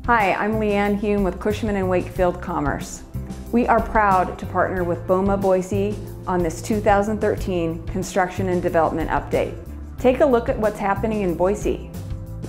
Hi, I'm Leanne Hume with Cushman & Wakefield Commerce. We are proud to partner with BOMA Boise on this 2013 Construction and Development Update. Take a look at what's happening in Boise.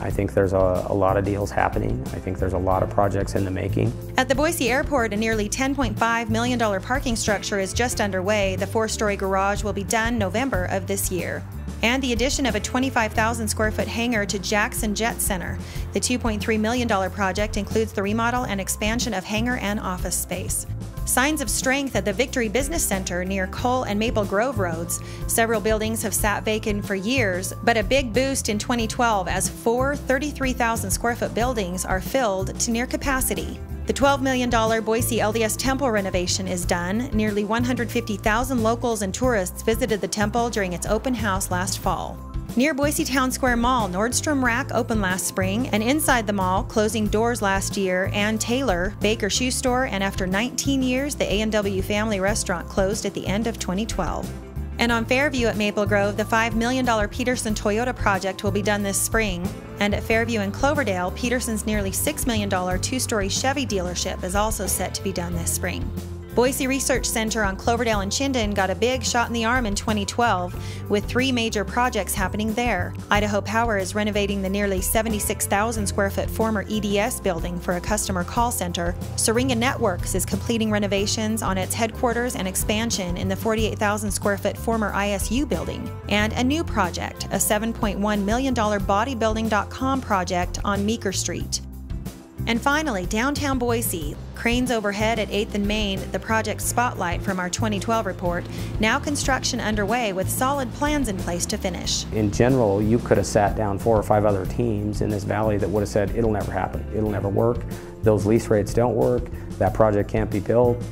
I think there's a lot of deals happening. I think there's a lot of projects in the making. At the Boise Airport, a nearly $10.5 million parking structure is just underway. The 4-story garage will be done November of this year. And the addition of a 25,000 square foot hangar to Jackson Jet Center. The $2.3 million project includes the remodel and expansion of hangar and office space. Signs of strength at the Victory Business Center near Cole and Maple Grove roads. Several buildings have sat vacant for years, but a big boost in 2012 as 4 33,000 square foot buildings are filled to near capacity. The $12 million Boise LDS Temple renovation is done. Nearly 150,000 locals and tourists visited the temple during its open house last fall. Near Boise Town Square Mall, Nordstrom Rack opened last spring, and inside the mall, closing doors last year, Ann Taylor, Baker Shoe Store, and after 19 years, the A&W Family Restaurant closed at the end of 2012. And on Fairview at Maple Grove, the $5 million Peterson Toyota project will be done this spring. And at Fairview and Cloverdale, Peterson's nearly $6 million 2-story Chevy dealership is also set to be done this spring. Boise Research Center on Cloverdale and Chinden got a big shot in the arm in 2012, with 3 major projects happening there. Idaho Power is renovating the nearly 76,000 square foot former EDS building for a customer call center. Syringa Networks is completing renovations on its headquarters and expansion in the 48,000 square foot former ISU building. And a new project, a $7.1 million bodybuilding.com project on Meeker Street. And finally, downtown Boise, cranes overhead at 8th and Main, the project spotlight from our 2012 report, now construction underway with solid plans in place to finish. In general, you could have sat down 4 or 5 other teams in this valley that would have said, it'll never happen, it'll never work, those lease rates don't work, that project can't be built.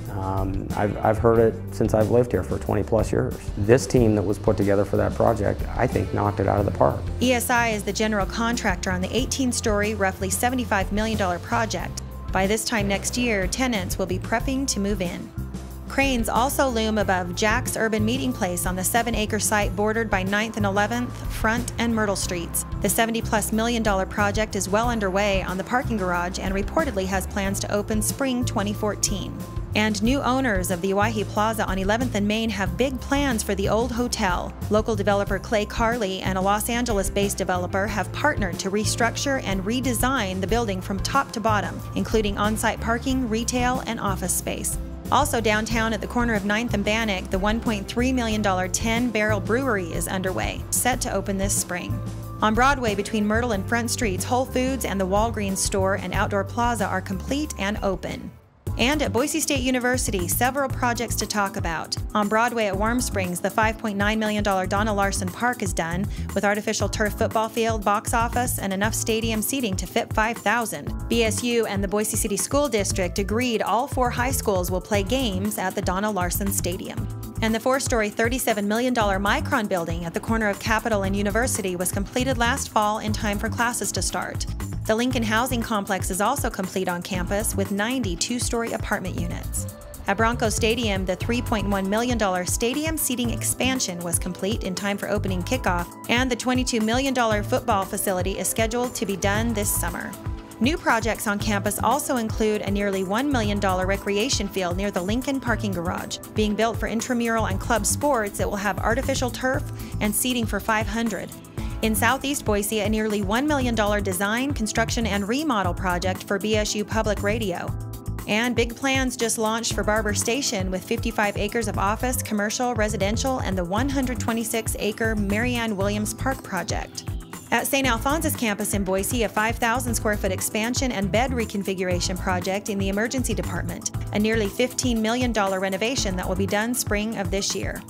I've heard it since I've lived here for 20 plus years. This team that was put together for that project, I think knocked it out of the park. ESI is the general contractor on the 18-story, roughly $75 million project. By this time next year, tenants will be prepping to move in. Cranes also loom above Jack's Urban Meeting Place on the 7-acre site bordered by 9th and 11th, Front and Myrtle Streets. The $70+ million project is well underway on the parking garage and reportedly has plans to open spring 2014. And new owners of the Owyhee Plaza on 11th and Main have big plans for the old hotel. Local developer Clay Carley and a Los Angeles-based developer have partnered to restructure and redesign the building from top to bottom, including on-site parking, retail, and office space. Also downtown at the corner of 9th and Bannock, the $1.3 million 10-barrel brewery is underway, set to open this spring. On Broadway between Myrtle and Front Streets, Whole Foods and the Walgreens store and outdoor plaza are complete and open. And at Boise State University, several projects to talk about. On Broadway at Warm Springs, the $5.9 million Donna Larson Park is done, with artificial turf football field, box office, and enough stadium seating to fit 5,000. BSU and the Boise City School District agreed all 4 high schools will play games at the Donna Larson Stadium. And the 4-story $37 million Micron building at the corner of Capitol and University was completed last fall in time for classes to start. The Lincoln Housing Complex is also complete on campus with 90 2-story apartment units. At Bronco Stadium, the $3.1 million stadium seating expansion was complete in time for opening kickoff, and the $22 million football facility is scheduled to be done this summer. New projects on campus also include a nearly $1 million recreation field near the Lincoln parking garage. Being built for intramural and club sports, it will have artificial turf and seating for 500. In southeast Boise, a nearly $1 million design, construction, and remodel project for BSU Public Radio. And big plans just launched for Barber Station with 55 acres of office, commercial, residential, and the 126-acre Marianne Williams Park project. At St. Alphonsus campus in Boise, a 5,000 square foot expansion and bed reconfiguration project in the emergency department, a nearly $15 million renovation that will be done spring of this year.